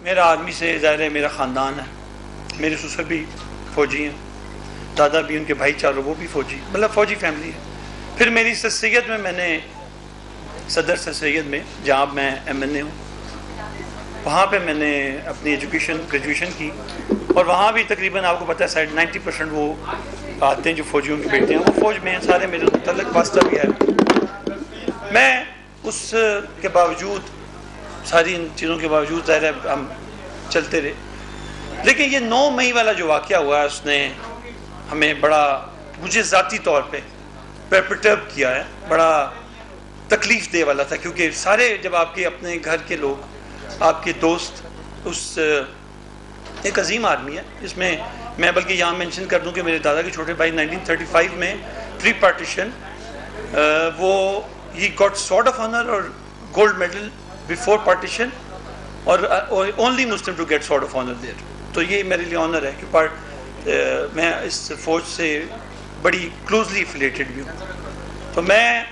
میرا آرمی سے ظاہر ہے میرا خاندان ہے، میرے سسر بھی فوجی ہیں، دادا بھی، ان کے بھائی چاروں وہ بھی فوجی، مطلب فوجی فیملی ہے۔ پھر میری سر سید میں نے صدر سر سید میں جہاں میں ایم این اے ہوں، وہاں پہ میں نے اپنی ایجوکیشن گریجویشن کی، اور وہاں بھی تقریباً آپ کو پتہ ہے 90% وہ آتے ہیں جو فوجیوں کے بیٹے ہیں، وہ فوج میں ہیں سارے، میرے متعلق واسطہ بھی ہے۔ میں اس کے باوجود، ساری ان چیزوں کے باوجود ظاہر ہے ہم چلتے رہے، لیکن یہ 9 مئی والا جو واقعہ ہوا ہے اس نے ہمیں بڑا، مجھے ذاتی طور پہ پرٹرب کیا ہے، بڑا تکلیف دہ والا تھا، کیونکہ سارے جب آپ کے اپنے گھر کے لوگ، آپ کے دوست، اس ایک عظیم آدمی ہے جس میں میں بلکہ یہاں مینشن کر دوں کہ میرے دادا کے چھوٹے بھائی 1935 میں پری پارٹیشن وہ ہی گاٹ سارڈ آف آنر اور گولڈ میڈل بیفور پارٹیشن، اور only Muslim to get sword of honour there, تو یہ میرے لیے آنر ہے کہ میں اس فوج سے بڑی کلوزلی افیلیٹڈ بھی ہوں۔ تو میں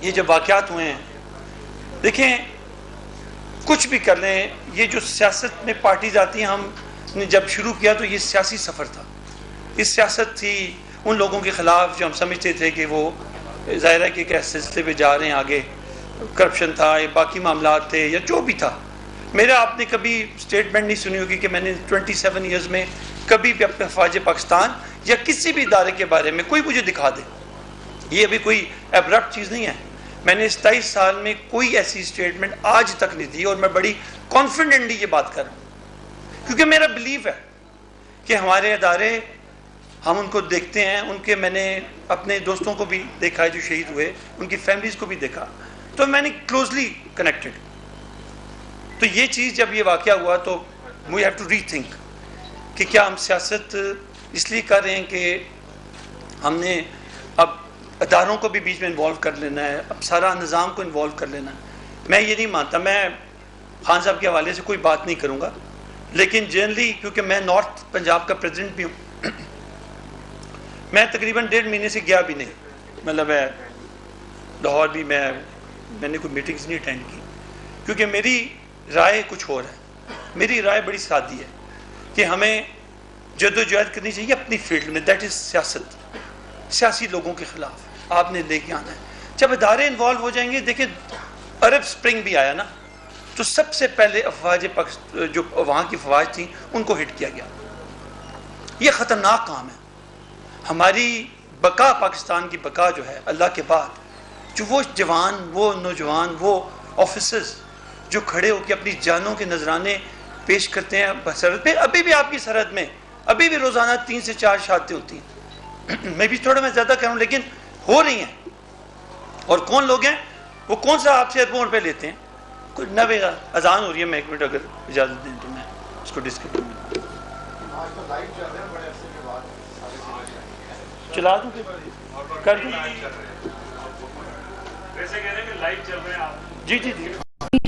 یہ جب واقعات ہوئے ہیں، دیکھیں کچھ بھی کر لیں، یہ جو سیاست میں پارٹیز آتی ہیں، ہم نے جب شروع کیا تو یہ سیاسی سفر تھا، یہ سیاست تھی ان لوگوں کے خلاف جو ہم سمجھتے تھے کہ وہ ظاہر ہے کہ ایک سلسلے پہ جا رہے ہیں آگے، کرپشن تھا یا باقی معاملات تھے یا جو بھی تھا۔ میرا آپ نے کبھی اسٹیٹمنٹ نہیں سنی ہوگی کہ میں نے 27 ایئرز میں کبھی بھی اپنے افواج پاکستان یا کسی بھی ادارے کے بارے میں کوئی مجھے دکھا دے، یہ ابھی کوئی ایبرپٹ چیز نہیں ہے، میں نے 27 سال میں کوئی ایسی اسٹیٹمنٹ آج تک نہیں دی، اور میں بڑی کانفیڈنٹلی یہ بات کر رہا ہوں، کیونکہ میرا بلیف ہے کہ ہمارے ادارے، ہم ان کو دیکھتے ہیں، ان کے میں نے اپنے دوستوں کو بھی دیکھا ہے جو شہید ہوئے، ان کی فیملیز کو بھی دیکھا، تو میں نے کلوزلی کنیکٹڈ۔ تو یہ چیز جب یہ واقعہ ہوا تو we have to rethink کہ کیا ہم سیاست اس لیے کر رہے ہیں کہ ہم نے اب اداروں کو بھی بیچ میں انوالو کر لینا ہے، اب سارا نظام کو انوالو کر لینا ہے۔ میں یہ نہیں مانتا، میں خان صاحب کے حوالے سے کوئی بات نہیں کروں گا، لیکن جنرلی کیونکہ میں نارتھ پنجاب کا پریزیڈنٹ بھی ہوں، میں تقریباً 1.5 مہینے سے گیا بھی نہیں، مطلب ہے لاہور بھی میں نے کوئی میٹنگز نہیں اٹینڈ کی، کیونکہ میری رائے کچھ اور ہے۔ میری رائے بڑی سادی ہے کہ ہمیں جدوجہد کرنی چاہیے اپنی فیلڈ میں، دیٹ از سیاست، سیاسی لوگوں کے خلاف آپ نے لے کے آنا ہے۔ جب ادارے انوالو ہو جائیں گے، دیکھیں عرب سپرنگ بھی آیا نا، تو سب سے پہلے افواج جو وہاں کی فوج تھیں ان کو ہٹ کیا گیا۔ یہ خطرناک کام ہے، ہماری بقا، پاکستان کی بقا جو ہے اللہ کے بعد، جو وہ جوان، وہ نوجوان، وہ آفیسرز جو کھڑے ہو کے اپنی جانوں کے نذرانے پیش کرتے ہیں سرحد پہ، ابھی بھی آپ کی سرحد میں ابھی بھی روزانہ 3 سے 4 شہادتیں ہوتی ہیں، میں بھی تھوڑا میں زیادہ کروں لیکن ہو رہی ہیں۔ اور کون لوگ ہیں وہ، کون سا آپ سے اربوں روپے لیتے ہیں؟ کوئی 90 اذان ہو رہی ہے، میں 1 منٹ اگر اجازت دیں تو میں اس کو ڈسکس چلا دوں کر دوں، جی جی جی۔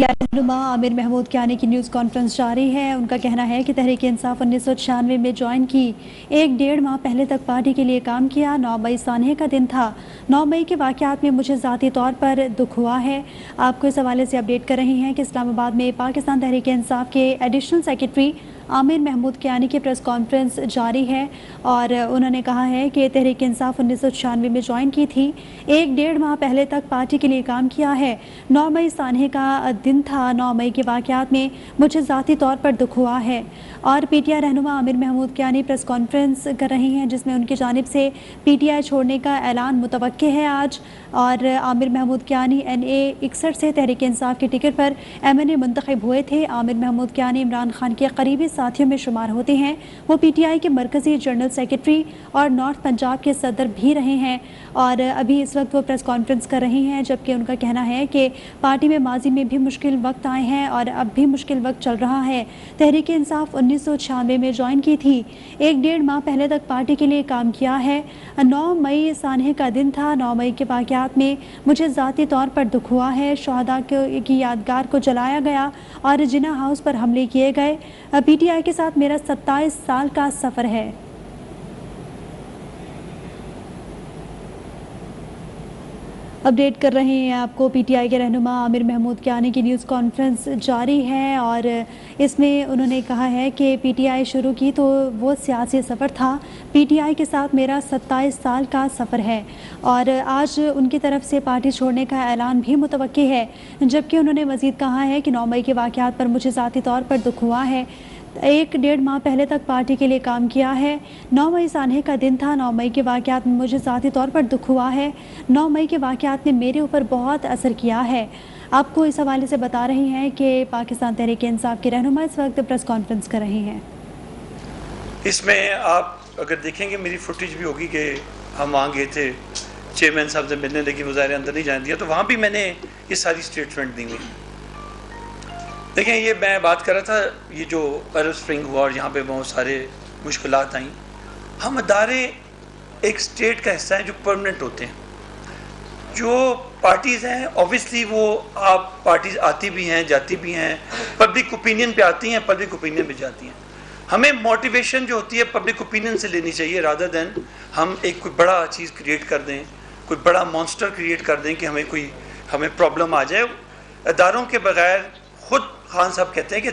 رہنما عامر محمود کیانی کی نیوز کانفرنس جاری ہے۔ ان کا کہنا ہے کہ تحریک انصاف 1996 میں جوائن کی، 1.5 ماہ پہلے تک پارٹی کے لیے کام کیا، 9 مئی سانحے کا دن تھا، 9 مئی کے واقعات میں مجھے ذاتی طور پر دکھ ہوا ہے۔ آپ کو اس حوالے سے اپڈیٹ کر رہے ہیں کہ اسلام آباد میں پاکستان تحریک انصاف کے ایڈیشنل سیکرٹری عامر محمود کیانی کی پریس کانفرنس جاری ہے، اور انہوں نے کہا ہے کہ تحریک انصاف 1996 میں جوائن کی تھی، 1.5 ماہ پہلے تک پارٹی کے لیے کام کیا ہے، 9 مئی سانحے کا دن تھا، 9 مئی کے واقعات میں مجھے ذاتی طور پر دکھ ہوا ہے۔ اور پی ٹی آئی رہنما عامر محمود کیانی پریس کانفرنس کر رہی ہیں جس میں ان کی جانب سے پی ٹی آئی چھوڑنے کا اعلان متوقع ہے آج۔ اور عامر محمود کیانی NA 61 سے تحریک انصاف کی ٹکٹ پر MNA منتخب ہوئے تھے۔ عامر محمود کیانی عمران خان کے قریبی ساتھیوں میں شمار ہوتے ہیں، وہ پی ٹی آئی کے مرکزی جنرل سیکرٹری اور نارتھ پنجاب کے صدر بھی رہے ہیں، اور ابھی اس وقت وہ پریس کانفرنس کر رہی ہیں، جبکہ ان کا کہنا ہے کہ پارٹی میں ماضی میں بھی مشکل وقت آئے ہیں اور اب بھی مشکل وقت چل رہا ہے۔ تحریک انصاف 1996 میں جوائن کی تھی، 1.5 ماہ پہلے تک پارٹی کے لیے کام کیا ہے، 9 مئی سانحے کا دن تھا، 9 مئی کے واقعات میں مجھے ذاتی طور پر دکھ ہوا ہے، شہداء کی یادگار کو جلایا گیا اور جناح ہاؤس پر حملے کیے گئے، پی ٹی آئی کے ساتھ میرا 27 سال کا سفر ہے۔ अपडेट कर रहे हैं आपको। पीटीआई के रहनुमा आमिर महमूद कियानी की न्यूज़ कॉन्फ्रेंस जारी है और इसमें उन्होंने कहा है कि पीटीआई शुरू की तो वो सियासी सफ़र था, पीटीआई के साथ मेरा 27 साल का सफ़र है और आज उनकी तरफ से पार्टी छोड़ने का ऐलान भी मुतवक्की है। जबकि उन्होंने मज़ीद कहा है कि 9 मई के वाक़यात पर मुझे ज़ाती तौर पर दुख हुआ है। 1-1.5 माह पहले तक पार्टी के लिए काम किया है। 9 मई सानहे का दिन था। 9 मई के वाक़यात में मुझे ज़ाती तौर पर दुख हुआ है। 9 मई के वाक़यात ने मेरे ऊपर बहुत असर किया है। आपको इस हवाले से बता रही हैं कि पाकिस्तान तहरीक इंसाफ के रहनुमा इस वक्त प्रेस कॉन्फ्रेंस कर रहे हैं। इसमें आप अगर देखेंगे मेरी फुटेज भी होगी कि हम वहाँ गए थे चेयरमैन साहब से मिलने, लेकिन वो ज़ाहिर अंदर नहीं जाने दिया, तो वहाँ भी मैंने ये सारी स्टेटमेंट दी हुई। देखें, ये मैं बात कर रहा था, ये जो अरब स्प्रिंग हुआ और यहाँ पे बहुत सारे मुश्किलात आई, हम अदारे एक स्टेट का हिस्सा हैं जो परमानेंट होते हैं। जो पार्टीज़ हैं ऑब्वियसली वो आप पार्टीज़ आती भी हैं जाती भी हैं, पब्लिक ओपिनियन पे आती हैं, पब्लिक ओपिनियन पे जाती हैं। हमें मोटिवेशन जो होती है पब्लिक ओपिनियन से लेनी चाहिए, रादर देन हम एक कोई बड़ा चीज़ क्रिएट कर दें, कोई बड़ा मॉन्स्टर क्रिएट कर दें कि हमें प्रॉब्लम आ जाए। अदारों के बगैर खुद खान साहब कहते हैं कि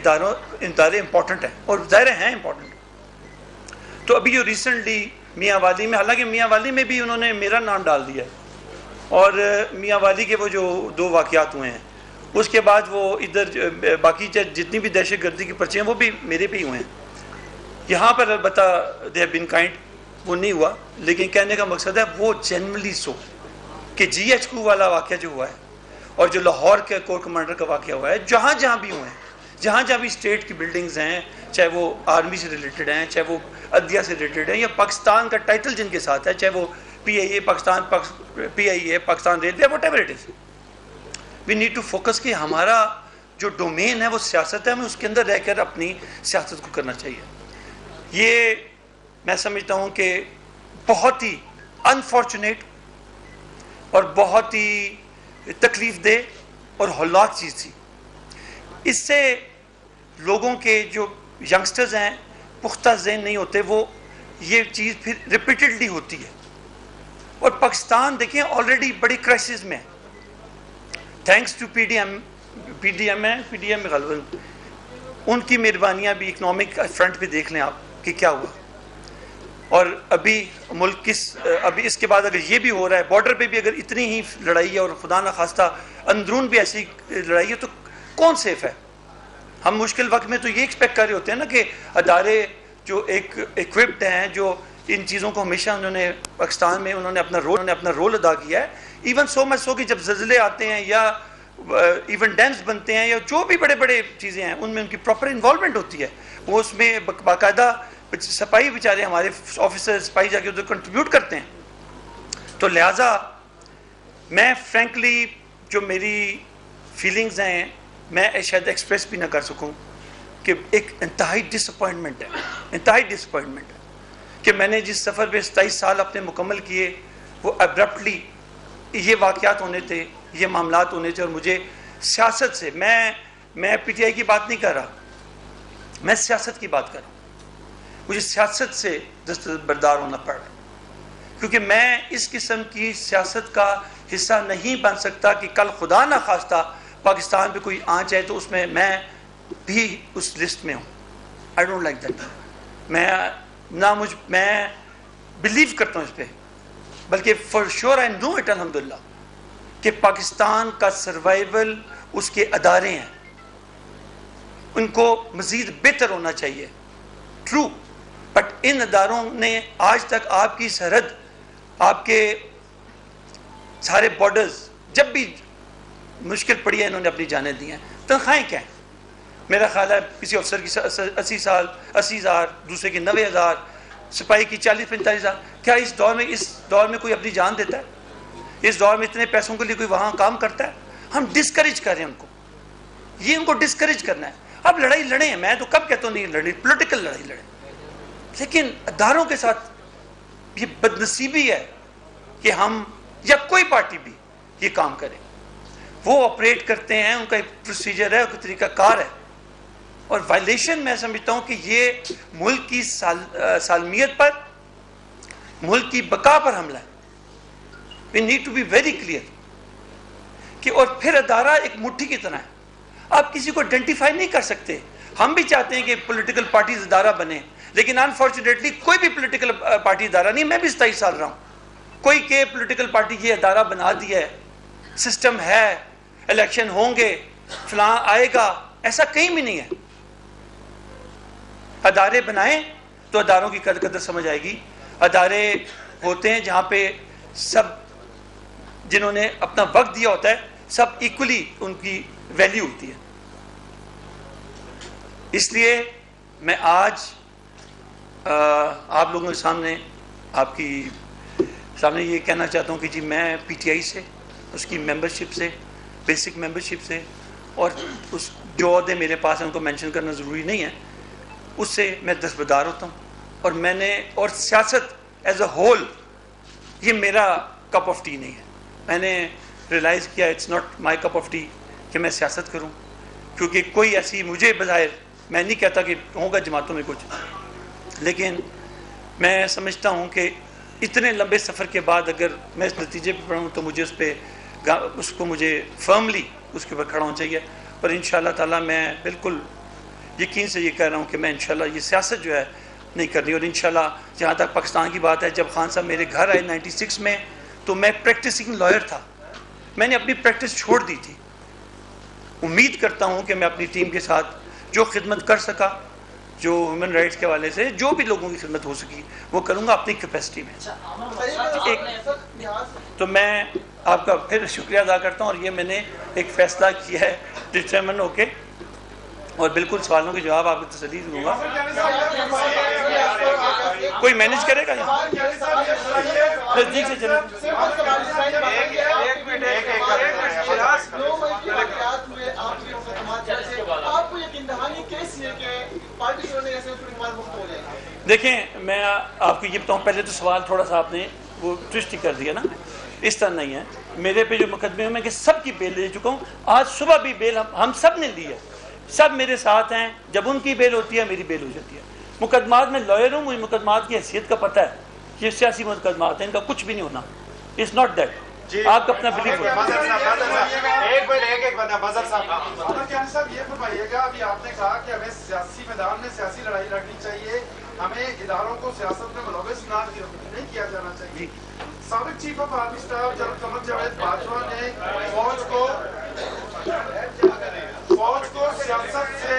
इदारे इंपॉर्टेंट हैं और ज़ाहिर हैं इंपॉर्टेंट। तो अभी जो रिसेंटली मियाँ वाली में, हालांकि मियाँ वाली में भी उन्होंने मेरा नाम डाल दिया है और मियाँ वाली के वो जो 2 वाक़यात हुए हैं उसके बाद वो इधर बाकी जितनी भी दहशत गर्दी की पर्चे हैं वो भी मेरे पे ही हुए हैं। यहाँ पर अलबत्ता दे हैव बीन काइंड, वो नहीं हुआ, लेकिन कहने का मकसद है वो जनरली सो कि GHQ वाला वाक़या जो हुआ है और जो लाहौर के कोर कमांडर का वाक़या हुआ है, जहाँ जहाँ भी हुए हैं, जहाँ जहाँ भी स्टेट की बिल्डिंग्स हैं, चाहे वो आर्मी से रिलेटेड हैं, चाहे वो अदलिया से रिलेटेड हैं, या पाकिस्तान का टाइटल जिनके साथ है, चाहे वो PIA Pakistan railway, whatever it is, we need to focus कि हमारा जो डोमेन है वो सियासत है, हमें उसके अंदर रह कर अपनी सियासत को करना चाहिए। ये मैं समझता हूँ कि बहुत ही अनफॉर्चुनेट और बहुत ही तकलीफ दे और हौलनाक चीज़ थी। इससे लोगों के जो यंगस्टर्स हैं पुख्ता ज़हन नहीं होते, वो ये चीज़ फिर रिपीटेडली होती है। और पाकिस्तान देखें ऑलरेडी बड़ी क्राइसिस में है, थैंक्स टू PDM में गलबन उनकी मेहरबानियाँ भी। इकनॉमिक फ्रंट पे देख लें आप कि क्या हुआ, और अभी मुल्क अभी इसके बाद अगर ये भी हो रहा है, बॉर्डर पे भी अगर इतनी ही लड़ाई है और खुदा न खास्ता अंदरून भी ऐसी लड़ाई है, तो कौन सेफ है? हम मुश्किल वक्त में तो ये एक्सपेक्ट कर रहे होते हैं ना कि अदारे जो एक इक्विप्ड हैं, जो इन चीज़ों को हमेशा उन्होंने पाकिस्तान में उन्होंने अपना रोल अदा किया है। इवन सो मच सो कि जब ज़लज़ले आते हैं या इवन डैम्स बनते हैं या जो भी बड़े बड़े चीज़ें हैं, उनमें उनकी प्रॉपर इन्वॉल्वमेंट होती है। वो उसमें बाकायदा सिपाही बेचारे हमारे ऑफिसर सिपाही जाके उधर कंट्रीब्यूट करते हैं। तो लिहाजा मैं फ्रैंकली जो मेरी फीलिंग्स हैं मैं शायद एक्सप्रेस भी ना कर सकूं कि एक इंतहाई डिसअपॉइंटमेंट है कि मैंने जिस सफ़र पे 27 साल अपने मुकम्मल किए वो अब्रप्टली ये वाक़यात होने थे, ये मामलात होने थे। और मुझे सियासत से मैं PTI की बात नहीं कर रहा, मैं सियासत की बात कर रहा हूँ। मुझे सियासत से दस्तबरदार होना पड़ रहा है क्योंकि मैं इस किस्म की सियासत का हिस्सा नहीं बन सकता कि कल खुदा ना खास्ता पाकिस्तान पे कोई आ जाए तो उसमें मैं भी उस लिस्ट में हूँ। I don't like that. मैं बिलीव करता हूँ इस पर, बल्कि for sure I know it अल्हम्दुलिल्लाह कि पाकिस्तान का सर्वाइवल उसके अदारे हैं, उनको मज़ीद बेहतर होना चाहिए, ट्रू। बट इन अदारों ने आज तक आपकी सरहद, आपके सारे बॉर्डर्स जब भी मुश्किल पड़ी है इन्होंने अपनी जानें दी हैं। तनख्वाहें क्या हैं? मेरा ख्याल है किसी अफसर की 80,000, दूसरे की 90,000, सिपाही की 40-45,000। क्या इस दौर में कोई अपनी जान देता है? इस दौर में इतने पैसों के लिए कोई वहाँ काम करता है? हम डिस्करेज कर रहे हैं उनको, ये उनको डिस्करेज करना है। अब लड़ाई लड़े, मैं तो कब कहता हूँ नहीं लड़ी, पॉलिटिकल लड़ाई लड़े, लेकिन अदारों के साथ ये बदनसीबी है कि हम या कोई पार्टी भी ये काम करे। वो ऑपरेट करते हैं, उनका एक प्रोसीजर है, उनका तरीका कार है, और वायलेशन मैं समझता हूँ कि ये मुल्क की सालमियत पर, मुल्क की बका पर हमला है। We need to be very clear کہ اور پھر ادارہ ایک مٹھی کی طرح ہے, آپ کسی کو آئیڈینٹیفائی نہیں کر سکتے. ہم بھی چاہتے ہیں کہ پولیٹیکل پارٹیز ادارہ بنے, لیکن انفارچونیٹلی کوئی بھی پولیٹیکل پارٹی ادارہ نہیں. میں بھی 27 سال رہا ہوں, کوئی کہ پولیٹیکل پارٹی یہ ادارہ بنا دیا ہے, سسٹم ہے, الیکشن ہوں گے, فلاں آئے گا, ایسا کہیں بھی نہیں ہے. ادارے بنائیں تو اداروں کی قدر سمجھ آئے گی. ادارے ہوتے ہیں جہاں پہ سب جنہوں نے اپنا وقت دیا ہوتا ہے سب ایکولی ان کی ویلیو ہوتی ہے. اس لیے میں آج آپ لوگوں کے سامنے آپ کی سامنے یہ کہنا چاہتا ہوں کہ جی میں پی ٹی آئی سے, اس کی ممبرشپ سے, بیسک ممبرشپ سے, اور اس جو عہدے میرے پاس ہیں ان کو مینشن کرنا ضروری نہیں ہے, اس سے میں دستبردار ہوتا ہوں. اور میں نے اور سیاست ایز اے ہول یہ میرا کپ آف ٹی نہیں ہے. میں نے ریئلائز کیا it's not my cup of tea کہ میں سیاست کروں, کیونکہ کوئی ایسی مجھے بظاہر, میں نہیں کہتا کہ ہوگا جماعتوں میں کچھ, لیکن میں سمجھتا ہوں کہ اتنے لمبے سفر کے بعد اگر میں اس نتیجے پہ پڑھوں تو مجھے اس کو مجھے فرملی اس کے اوپر کھڑا ہونا چاہیے. اور انشاءاللہ تعالیٰ میں بالکل یقین سے یہ کہہ رہا ہوں کہ میں انشاءاللہ یہ سیاست جو ہے نہیں کرنی. اور انشاءاللہ جہاں تک پاکستان کی بات ہے, جب خان صاحب میرے گھر آئے 96 میں تو میں پریکٹسنگ لائر تھا, میں نے اپنی پریکٹس چھوڑ دی تھی. امید کرتا ہوں کہ میں اپنی ٹیم کے ساتھ جو خدمت کر سکا, جو ہیومن رائٹس کے حوالے سے جو بھی لوگوں کی خدمت ہو سکی وہ کروں گا اپنی کیپیسٹی میں. تو میں آپ کا پھر شکریہ ادا کرتا ہوں, اور یہ میں نے ایک فیصلہ کیا ہے ڈٹرمن ہو کے, اور بالکل سوالوں کے جواب آپ کو تسلی دوں گا. کوئی مینیج کرے گا نزدیک سے چلے. دیکھیں میں آپ کو یہ بتاؤں, پہلے تو سوال تھوڑا سا آپ نے وہ ٹوسٹ ہی کر دیا نا, اس طرح نہیں ہے. میرے پہ جو مقدمے ہیں میں کہ سب کی بیل لے چکا ہوں, آج صبح بھی بیل ہم سب نے لی ہے, سب میرے ساتھ ہیں. جب ان کی بیل ہوتی ہے میری بیل ہو جاتی ہے. مقدمات میں لائر ہوں, مجھے مقدمات کی حیثیت کا پتہ ہے, یہ سیاسی مقدمات ہیں, ان کا کچھ بھی نہیں ہونا. It's not that. آپ کا اپنا بلیف ایک بندہ بزر صاحب یہ فرمائیے گا, ابھی آپ نے کہا کہ ہمیں سیاسی میدان میں سیاسی لڑائی لڑنی چاہیے, ہمیں اداروں کو سیاست میں ملوث نہیں کیا جانا چاہیے. سابق chief of army staff general Qamar Javed Bajwa نے فوج کو سیاست سے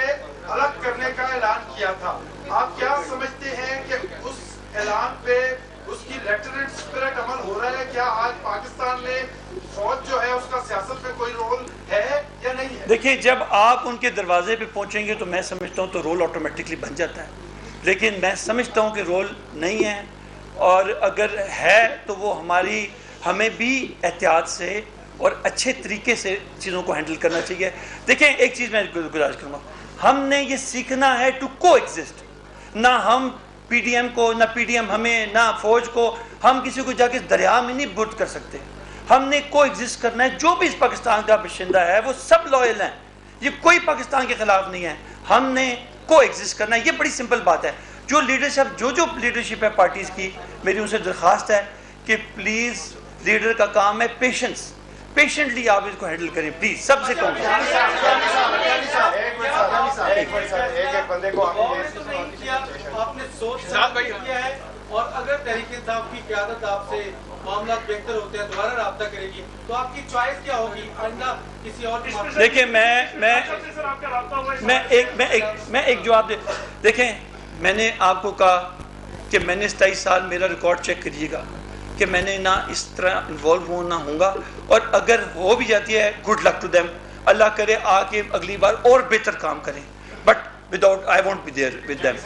الگ کرنے کا اعلان کیا تھا. آپ کیا سمجھتے ہیں کہ اس اعلان پہ اس کی لیفٹیننٹ اسپرٹ عمل ہو رہا ہے؟ کیا آج پاکستان میں فوج جو ہے اس کا سیاست میں کوئی رول ہے یا نہیں ہے؟ دیکھیں, جب آپ ان کے دروازے پہ پہنچیں گے تو میں سمجھتا ہوں تو رول آٹومیٹکلی بن جاتا ہے, لیکن میں سمجھتا ہوں کہ رول نہیں ہے, اور اگر ہے تو وہ ہمیں بھی احتیاط سے اور اچھے طریقے سے چیزوں کو ہینڈل کرنا چاہیے. دیکھیں ایک چیز میں گزارش کروں گا, ہم نے یہ سیکھنا ہے ٹو کو ایگزسٹ. نہ ہم پی ڈی ایم کو, نہ پی ڈی ایم ہمیں, نہ فوج کو. ہم کسی کو جا کے دریا میں نہیں برد کر سکتے. ہم نے کو ایگزسٹ کرنا ہے. جو بھی اس پاکستان کا باشندہ ہے وہ سب لوئل ہیں, یہ کوئی پاکستان کے خلاف نہیں ہے. ہم نے کو ایگزسٹ کرنا ہے, یہ بڑی سمپل بات ہے. جو لیڈرشپ ہے پارٹیز کی, میری ان سے درخواست ہے کہ پلیز لیڈر کا کام ہے پیشنٹلی آپ اس کو ہینڈل کریں پلیز. سب سے کہوں گا ایک بندے کو آپ نے سوچ کیا ہے, اور اگر تحریک انصاف کی قیادت آپ سے معاملات بہتر ہوتے ہیں, دوبارہ رابطہ کرے گی, تو آپ کی چوائس کیا ہوگی آئندہ کسی اور؟ دیکھیں میں ایک جواب دے. دیکھیں میں نے آپ کو کہا کہ میں نے 27 سال میرا ریکارڈ چیک کریے گا کہ میں نے نہ اس طرح انوالو ہوں نہ ہوں گا, اور اگر ہو بھی جاتی ہے گڈ لک ٹو دیم. اللہ کرے آ کے اگلی بار اور بہتر کام کریں, but without I won't be there with them.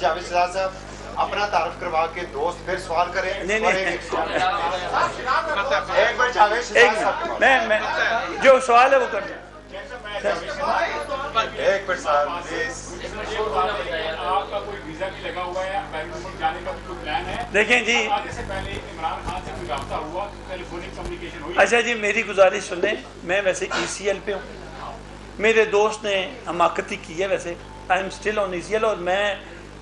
Javed Shahzad sahab اپنا تعارف کروا کے دوست پھر سوال کریں. ایک بار جاوید شہزاد صاحب میں جو سوال ہے وہ کر دیں. ایک منٹ صاحب پلیز. آپ کا کوئی ویزا بھی لگا ہوا ہے, بیرون ملک جانے کا کوئی پلان ہے؟ دیکھیں جی, آنے سے پہلے عمران خان سے کوئی رابطہ ہوا, ٹیلیفونک کمیونیکیشن ہوئی؟ اچھا جی, میری گزارش سن لیں. میں ویسے ای سی ایل پہ ہوں, میرے دوست نے حماقتی کی ہے, ویسے I am still on E C L, اور میں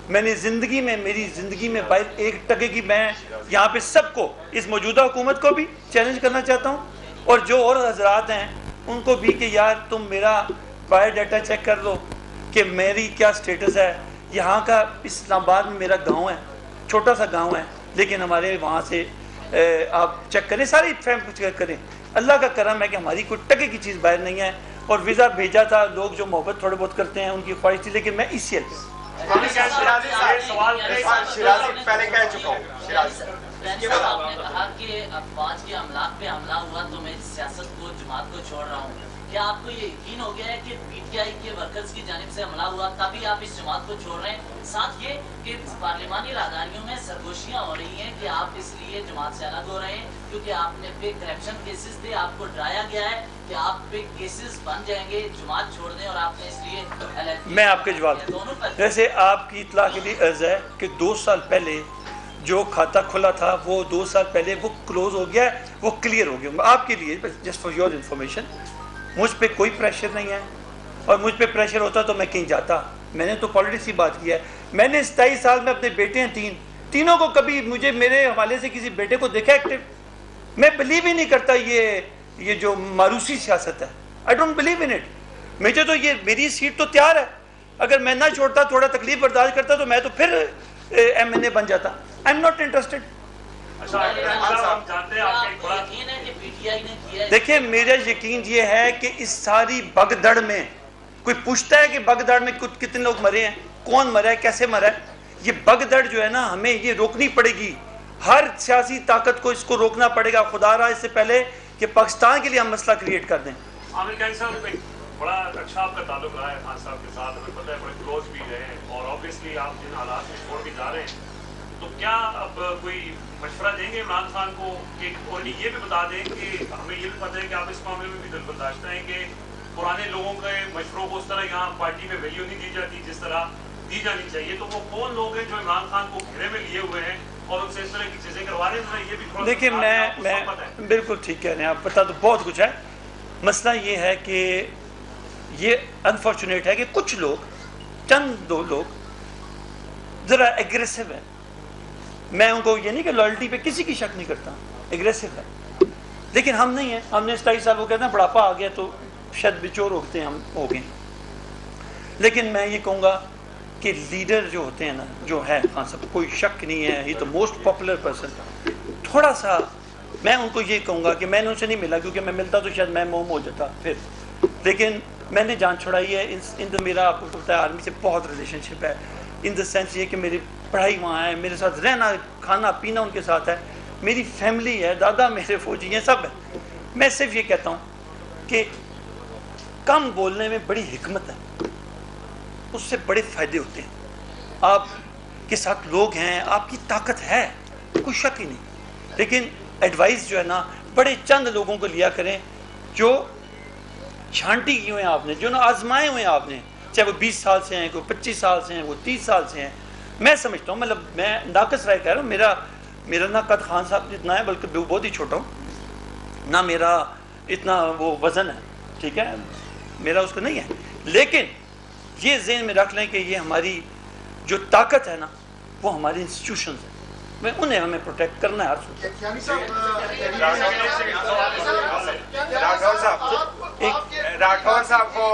मैंने ज़िंदगी में, मेरी ज़िंदगी में बाहर 1 टके की, मैं यहाँ पे सबको, इस मौजूदा हुकूमत को भी चैलेंज करना चाहता हूँ और जो और हजरात हैं उनको भी कि यार तुम मेरा बायोडाटा चेक कर लो कि मेरी क्या स्टेटस है। यहाँ का इस्लामाबाद में मेरा गांव है, छोटा सा गांव है, लेकिन हमारे वहाँ से आप चेक करें, सारी फैमिली चेक करें, अल्लाह का करम है कि हमारी कोई टके की चीज़ बाहर नहीं है। और वीज़ा भेजा था, लोग जो मोहब्बत थोड़े बहुत करते हैं उनकी ख्वाहिश थी, लेकिन मैं इस पहले कह चुका हूँ। आपने कहा कि अफवाज के अमलाक पे हमला हुआ तो मैं सियासत को, जमात को छोड़ रहा हूँ। क्या आपको ये यकीन हो गया है कि पीटीआई के वर्कर्स की जानिब से हमला हुआ तभी आप इस जमात को छोड़ रहे हैं? साथ ये कि पार्लिमानी राहदारियों में सरगोशियाँ हो रही हैं कि आप इसलिए जमात से अलग हो रहे हैं क्योंकि आपने पे करप्शन केसेस थे, आपको डराया गया है कि आप पे केसेस बन जाएंगे, जमात छोड़ दें, और आपने इसलिए मैं आपके जवाब, जैसे आपकी इत्तला के लिए अर्ज है कि 2 साल पहले जो खाता खुला था वो 2 साल पहले वो क्लोज हो गया, वो क्लियर हो गया। आपके लिए जस्ट फॉर योर इन्फॉर्मेशन, मुझ पे कोई प्रेशर नहीं है, और मुझ पे प्रेशर होता तो मैं कहीं जाता। मैंने तो पॉलिटिक्स की बात किया है। मैंने 27 साल में अपने बेटे हैं तीनों को कभी मुझे मेरे हवाले से किसी बेटे को देखा एक्टिव? मैं बिलीव ही नहीं करता ये जो मारूसी सियासत है, I don't believe in it. मुझे तो ये, मेरी सीट तो तैयार है, अगर मैं ना छोड़ता, थोड़ा तकलीफ बर्दाश्त करता तो मैं तो फिर MNA बन जाता। I am not interested. देखिए मेरा यकीन ये है कि इस सारी भगदड़ में कोई पूछता है कि भगदड़ में कितने लोग मरे हैं, कौन मरा है, कैसे मरा है। ये भगदड़ जो है ना, हमें ये रोकनी पड़ेगी, हर सियासी ताकत को इसको रोकना पड़ेगा। खुदा रहा इससे पहले कि पाकिस्तान के लिए हम मसला क्रिएट कर दें। आमिर खान साहब, बड़ा अच्छा आपका ताल्लुक रहा है खान साहब के साथ, हमें पता है बड़े क्लोज भी रहे हैं, और ऑब्वियसली आप जिन हालात में छोड़ के जा रहे हैं, तो क्या अब कोई मशवरा देंगे इमरान खान को कि, और ये भी बता दें कि हमें ये भी पता है कि आप इस मामले में भी दिलबर्दाश्त हैं कि पुराने लोगों के मशवरों को उस तरह यहाँ पार्टी में वैल्यू नहीं दी जाती जिस तरह दी जानी चाहिए, तो वो कौन लोग हैं जो इमरान खान को घेरे में लिए हुए हैं और उनसे इस तरह की चीज़ें करवा रहे हैं? ये भी थोड़ा, देखिए मैं बिल्कुल ठीक कह रहे हैं आप, पता तो बहुत कुछ है। मसला ये है कि ये अनफॉर्चुनेट है कि कुछ लोग, चंद 2 लोग ज़रा एग्रेसिव है। मैं उनको ये नहीं कि लॉयल्टी पे किसी की शक नहीं करता, एग्रेसिव है, लेकिन हम नहीं हैं। हमने 27 साल, वो कहते हैं बुढ़ापा आ गया तो शायद बिचौर होते हैं, हम हो गए। लेकिन मैं ये कहूँगा कि लीडर जो होते हैं ना, जो है खान साहब, कोई शक नहीं है, ये तो मोस्ट पॉपुलर पर्सन। थोड़ा सा मैं उनको ये कहूँगा कि मैंने उनसे नहीं मिला, क्योंकि मैं मिलता तो शायद मैं मोम हो जाता फिर, लेकिन मैंने जान छुड़ाई है। इन मेरा, आपको पता है, आर्मी से बहुत रिलेशनशिप है, इन द सेंस ये कि मेरी पढ़ाई वहाँ है, मेरे साथ रहना, खाना पीना उनके साथ है, मेरी फैमिली है, दादा मेरे फौजी हैं, सब है। मैं सिर्फ ये कहता हूँ कि कम बोलने में बड़ी हिकमत है, उससे बड़े फ़ायदे होते हैं। आपके साथ लोग हैं, आपकी ताकत है, कोई शक ही नहीं, लेकिन एडवाइस जो है ना, बड़े चंद लोगों को लिया करें जो छांटी की हुए हैं आपने, जो ना आजमाए हुए हैं आपने, चाहे वो 20 साल से हैं, कोई 25 साल से हैं, वो 30 साल से हैं। मैं समझता हूँ, मतलब मैं नाकस राय कह रहा हूँ, मेरा ना कद खान साहब जितना है, बल्कि बहुत ही छोटा हूँ ना, मेरा इतना वो वज़न है, ठीक है, मेरा उसको नहीं है, लेकिन ये ज़हन में रख लें कि ये हमारी जो ताकत है ना, वो हमारे इंस्टीट्यूशंस हैं, मैं उन्हें हमें प्रोटेक्ट करना है। राठौर साहब को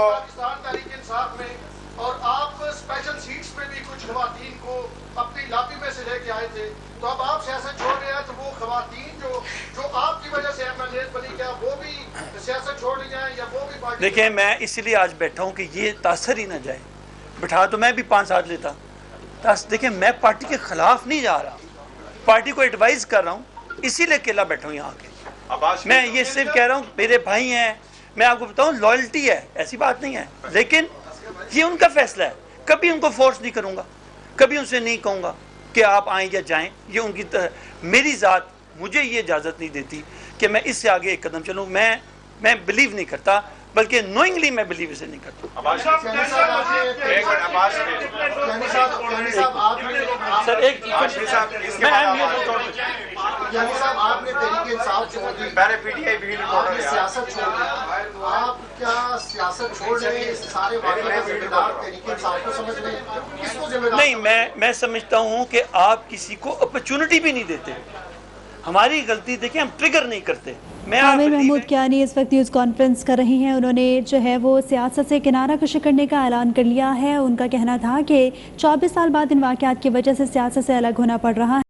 और आप स्पेशल सीट्स पे भी कुछ खवातीन को अपनी लापी में से लेके आए थे, तो अब आप सियासत छोड़ रहे हैं, तो वो खवातीन जो आपकी वजह से MLA बनी, क्या वो भी सियासत छोड़ जाए या वो भी पार्टी? देखिए मैं इसलिए आज बैठा हूँ कि ये तासर ही ना जाए, बिठा तो मैं भी 5 साल लेता। देखिए मैं पार्टी के खिलाफ नहीं जा रहा, पार्टी को एडवाइस कर रहा हूँ, इसीलिए अकेला बैठा हूँ यहाँ के। मैं ये सिर्फ कह रहा हूँ, मेरे भाई हैं, मैं आपको बताऊँ लॉयल्टी है, ऐसी बात नहीं है, लेकिन ये उनका फैसला है, कभी उनको फोर्स नहीं करूँगा, कभी उनसे नहीं कहूँगा कि आप आएँ या जाएँ, ये उनकी मेरी ज़ात मुझे ये इजाज़त नहीं देती कि मैं इससे आगे एक कदम चलूँ। मैं बिलीव नहीं करता, बल्कि नोइंगली मैं बिलीव इसे नहीं करता। सर एक आपने तहरीक इंसाफ छोड़ दी, पहले PTI भी आपने सियासत छोड़ दी, आप क्या सियासत छोड़ने इस सारे वाक़े का जिम्मेदार तहरीक इंसाफ को समझ रहे हैं? किसको जिम्मेदार? नहीं, मैं समझता हूँ कि आप किसी को अपॉर्चुनिटी भी नहीं देते। हमारी गलती देखिए, हम ट्रिगर नहीं करते। आमिर महमूद कियानी इस वक्त न्यूज़ कॉन्फ्रेंस कर रही हैं। उन्होंने जो है वो सियासत से किनारा कशी करने का ऐलान कर लिया है। उनका कहना था कि 24 साल बाद इन वाक़यात की वजह से सियासत से अलग होना पड़ रहा है।